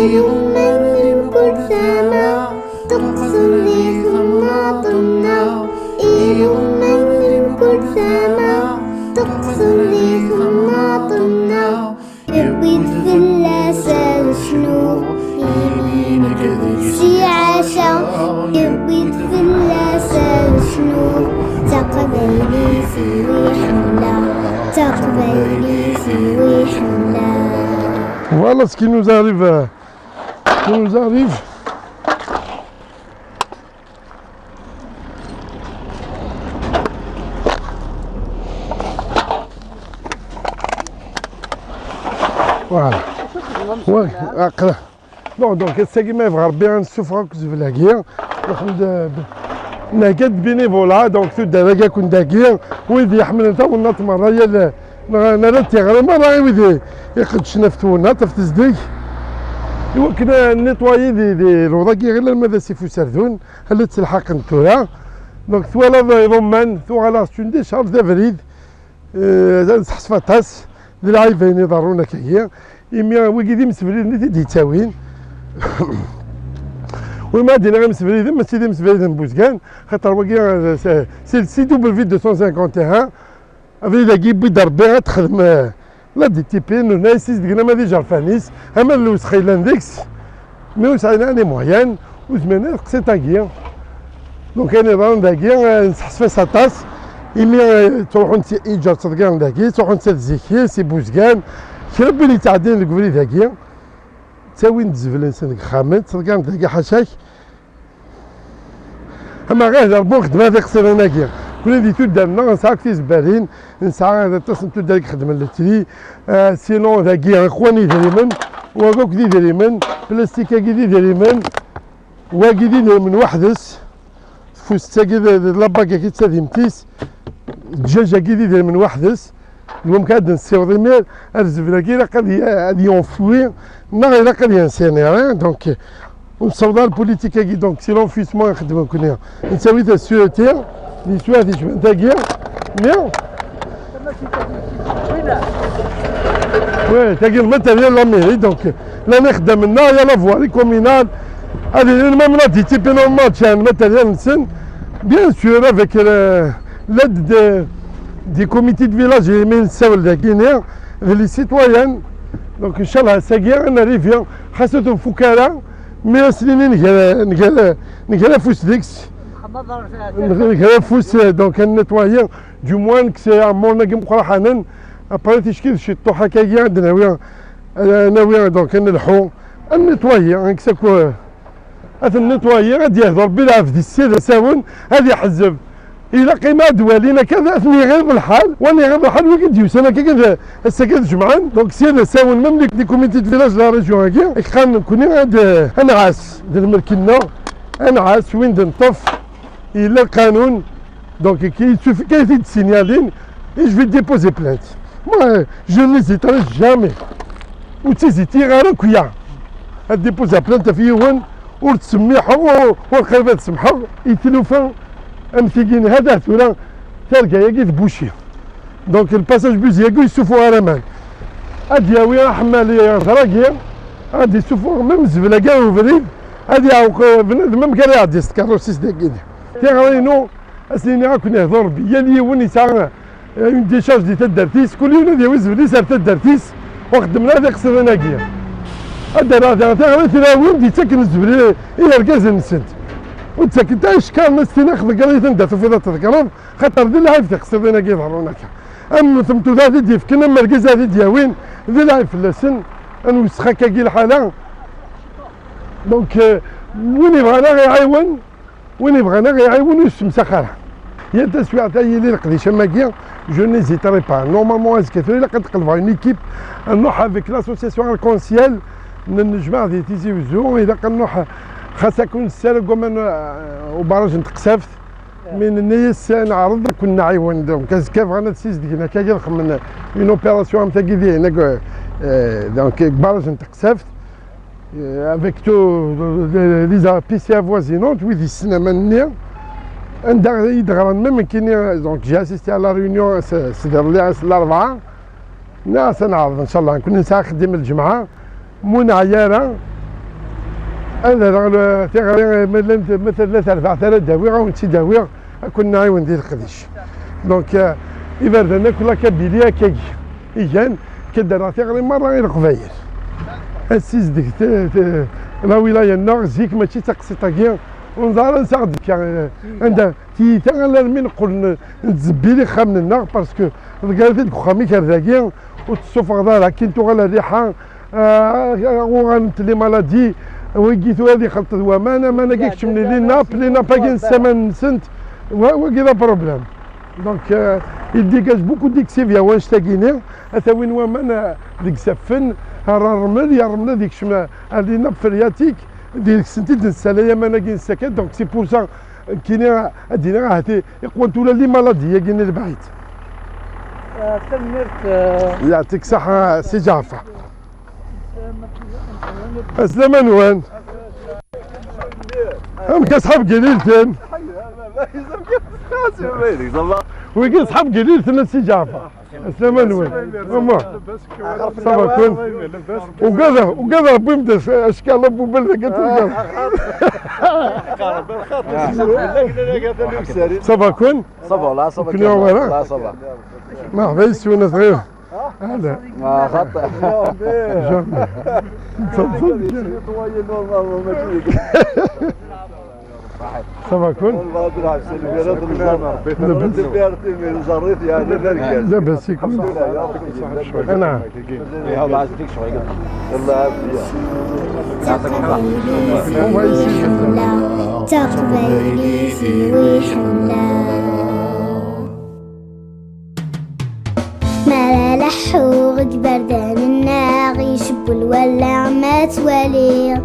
يوم كل سنة تقصد لي ثم يوم كل سنة تقصد لي ثم يبي الثلاثة شنو يمينك ذي عاشا يبي الثلاثة شنو تقبلني في وحلة تقبلني في وحلة. Voilà ce qui nous arrive. Voilà. Ouais, أقرأ. Bon, donc الساقي ما يبغى ربي غنسوفرا في لاكيا. ناقد بينيفولا دونك ثو دراكا كون داكيا ويدي يحمل انت ونط مرة يا نرى تيغرا مرة ويدي يقد شنفتونا تفتزديك إوا كنا نيطوايي دي روضاكي غير ماذا سيفو سردون هلا تلحق نتورا دونك ثوالا ضمان ثوالا ستون شهر دافريد نسحسفاتاس دي العايفين يضرونا كهيا إمي وكيدي مسفريد نتي ديتاوين وما دينا غير مسفريدين ماشي دي مسفريدين بوزكان خاطر وكي سي دوبل في 251 افريدا كي بيد ربي تخدم لا دي تي بي نو نايسيس دينا ما ديجا الفانيس اما اللوز خيلان ديكس مي وسعينا لي مويان وزمانا قصيت كيا دونك انا ضان داكيا نسحس في ساطاس إمي تروحو نتي إيجار تصدقان داكي تروحو نتا زيكي سي بوزكان كربي اللي تعدين الكبري داكيا تاوين تزفل انسان خامد تصدقان داكي حاشاك اما غير ربو خدمة هذا قصير هناكيا كل دي تود دارنا نسعى كتي زبالين نسعى هذا تصل تود داك خدمة لتري سينو داكيا اخواني دريمن وكوك دي دريمن بلاستيكا كي دي دريمن واكي دي دريمن وحدس فوستا كي لاباكا كي تساديمتيس الدجاجة كي دي من وحدس المهم هاد نسيو مير الزفرة كي قد ينفلوي نغير قد ينسينير دونك ونصودا البوليتيكا كي دونك سي لونفيسمون نخدمو كنا نساوي تا السيوتير لي سوا دي جبان تاكيا ميا وي تاكي الماتيريال لا ميري دونك لا نخدم لنا يا لا فوالي كومينال هذه المهم لا دي تيبي نورمال تاع الماتيريال نسن بيان سور افيك l'aide des comités de village et les ساول داكينيا لي سيتويان دونك ان شاء الله ساكيا انا ريفيان خاصة فكارة مي سنين نقال فوس ديكس نقال فوس دونك نتوايا دو موان كسي عمرنا كي مقرا حنان ابري تشكيل شي طوحة كاكيا عندنا ناوية دونك نلحو نتوايا كساكو هذا النتوايا غادي يهضر بالعافية ديال السيد ساون هذه حزب إلا قيمة دوالينا كذا أثني غير بالحال وأني غير بالحال وكي ديوس أنا كي السكن جمعان دونك سير ساون مملك دي كوميتي فيلاج لا ريجيون هاكي كان كوني عند أنعاس ديال المركنا أنعاس وين نطف إلا القانون دونك كي يزيد سينيالين جو في ديبوزي بلانت moi je n'hésiterai jamais وتيزيتي غير كويا ديبوزي بلانت في ون وتسميحه والقريبات تسمحه يتلوفا امثيكين هذا ثورا تلقى ياكي بوشي دونك الباساج بوز ياكو يسوفو رامان ادياوي حمالي غراكيا غادي يسوفو ميم زبله كاع وفريد هادي عاوق بنادم ميم كان يعدي كاروسيس داكيني تيغرينو اسنيني غا كنا نهضر بيا لي وني تاع اون ديشارج دي تدرتيس كل يوم ديال زبلي صار تدرتيس وخدمنا هذا قصر هناكيا هذا راه تاع تراويم دي تاكن الزبلي الى الكاز نسد وتسكن تا اشكال نستنى خذ قريت انت في ذات الكلام خاطر ذي العيف تقصد هنا كي ظهرونا اما ثمتو ذات ديف كنا مركز هذه دياوين ذي العيف لسن نوسخا كي الحاله دونك وين يبغانا غيعاون وين يبغانا غيعاون ويسمسا خالها هي التسويع تاعي اللي القديشه ماكيا جو نيزيتاري با نورمالمون اسكيتو الا قد تقلب اون ايكيب نروح افيك لاسوسياسيون الكونسيال نجمع دي تيزي وزو اذا كنروح خاصها كون السالة كومان وبراج نتقسافت من الناس نعرض كنا عيون دونك كيف غانا تسيز دينا كي نخمم اون اوبيراسيون تاع كيدي هناك دونك براج نتقسافت افيك تو لي زابيسي افوازينونت ويدي السنة مني عندها يدغران ميم كاين دونك جي اسيستي على لا ريونيون سيدير لي الاربعة ناس نعرض ان شاء الله نكون نساء خديم الجمعة مون عيارة انا تيغري مثلا 4000 داويه غاون تيداويه كنا عاون ديال القديش دونك إذا كل كبيريا كي إيجان كدار تيغري مرة غير القبايل السيس ديك لا ولاية النار زيك ماشي تقسيطاكيا ونزار نساعد عندها تيتا لا من نقول نتزبي لي خا من النار باسكو لقيت ديك خامي كرداكيا وتسوفغ دارها كنتو غالا ريحة وغانت لي مالادي ويجيتو هذه خلطت ما انا كيكش من لي ناب كاين السمن سنت وكذا بروبليم دونك يديكاج بوكو ديكسيفيا واش تاكيني اتا وين ومانا ديك سفن الرمل يا رمل ديك شما هذه ناب فرياتيك ديك سنتي السلايا مانا كاين السكات دونك سي بور سا كاين ادينا هاتي يقوى ولا لي مالادي كاين البعيد يعطيك الصحة سي جعفر الزمن وين؟ هم كصحاب قليلتين ويجي صحاب قليلتين سي جعفر الزمن وين؟ هما صافا كون وكذا بيمدى اشكال ابو بلده قلت صافا كون صبا لا صبا لا صبا مرحبا يسونا صغير هذا ما خطأ جامي صافا كون لاباس يكون انا تقبلي في ريح ما لحوغ بردان الناغ يشب الولع ما توالي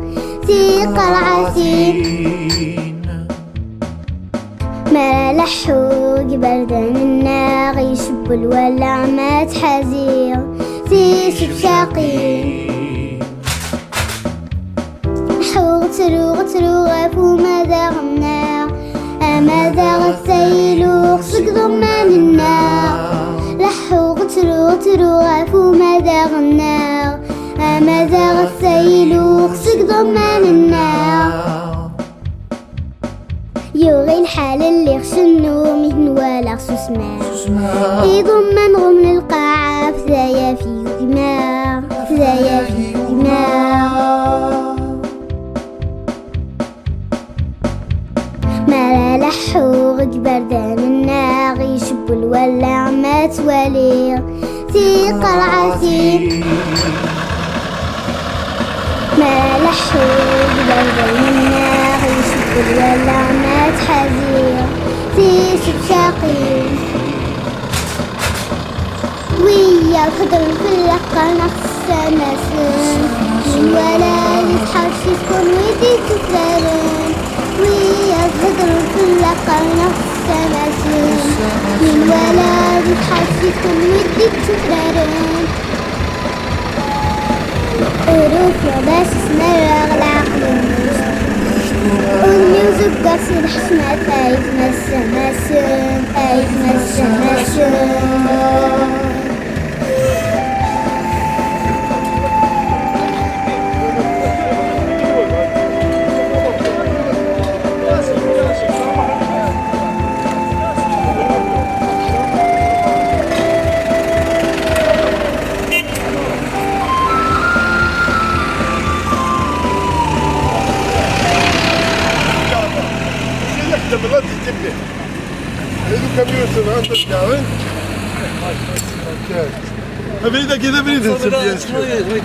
ثيق العسين ما لحوغ بردان الناغ يشب الولع ما تحزير في شبشاقي حوغ تروغ فو ماذا غناغ أماذا غثيلوغ سقض من النار لحوغ تروغ فو ماذا غناغ أماذا غثيلوغ سقض من النار يوغي الحال اللي خشنو مهن ولا خصو سماع يضمن غم للقاعة فذايا في دماغ فذايا في دماغ ما لحوغ بردان الناغ يشب الولع ما توالي ثيق العسين ما لحوغ بردان الناغ يشب الولع ما تحزير في شبشاقي ويا الخضر في اللقا نقص ناسن من ولا يتحرش يسكن ويدي تفرن ويا الخضر في اللقا نقص ناسن من ولا يتحرش يسكن ويدي تفرن أروف يا باش اسمر العقل والميوزك قص الحشمة أيت مسن أيت مسن بريدة كذا بريدة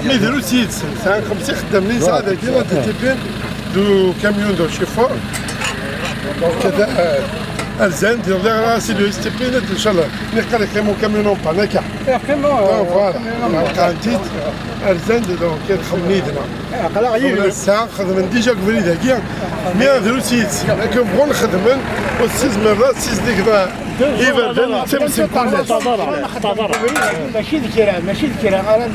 ما يديروا سيدس ساعة 5 خدامين ساعة كذا تتبين دو كاميون دو شيفور كذا أرزان ديال راسي لو يستبين إن شاء الله نقدر يقيموا كاميون باناكا يقيموا فوالا قانتيت أرزان دونك كتخمني دنا قلا غير الساعة خدمن ديجا بريدة كيا مي يديروا سيدس لكن بغوا نخدمن والسيز مرات سيز ديك إذا تمسك ماشي ذكرى أنا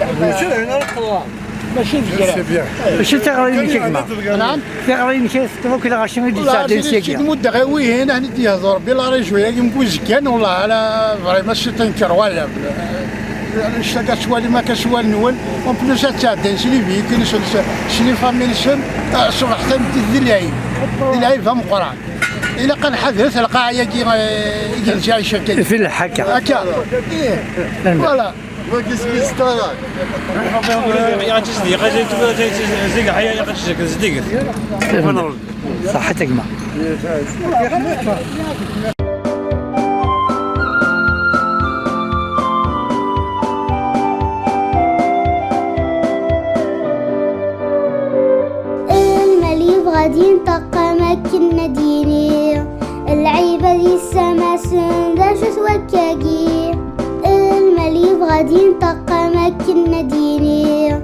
ماشي ذكرى ماشي تغرين كيما نعم تغرين كيما كذا غاشين دي ساعتين سيكيا المدة غاوي هنا ندي هضر بلا رجوية يمكن كان والله على ماشي تنكر ولا اشتاقت شوالي ما كشوال نول اون بلوس تعدين شني فيك شني فامي نسم صبح ذي العيب فهم قران إلا كان حدث القاع يجي جاي شكل في الحكا هكا إيه فوالا ما كيسمي ستارك يا تصديق زيق حياه قشك صديق صحتك ما المليف غادي ينطق مكن ديني العيبة دي السما سندا شو توكاكي المليف غادي ينطق مكن ديني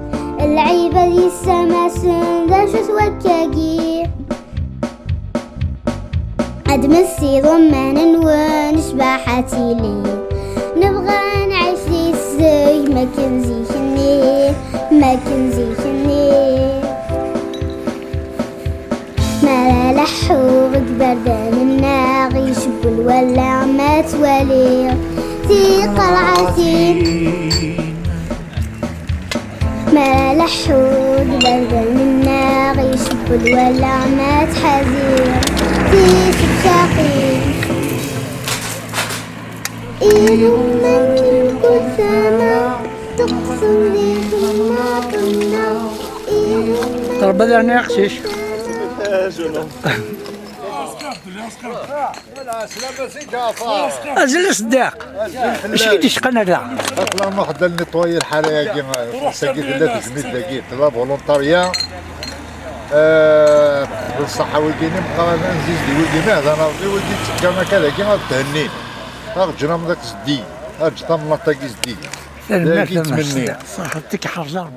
العيبة دي السما سندا شو توكاكي عد مسي ضمانا ونشبع حتيلي نبغى نعيش لي الزوج ما كنزيكني ما كنزيكني ما لحو بردان الناغ يشب الولع ما توالي في قلعتي ما لحو بردان الناغ يشب الولع ما تحزير في شبشاقي إذا ما كنت سما تقسم لي طنا ضرب هذا انا يقشش اجل صداق اش كيديش قنا ذا اطلع ما حدا نيطوي الحرايق ساقي ثلاث زميل دقيق لا فولونتاريا بالصحة ويجيني بقى نزيد دي ولدي ماذا انا ولدي كما كذا كيما تهنين جرام ذاك زدي اجطم لا تاكي زدي الماء صحتك حرجه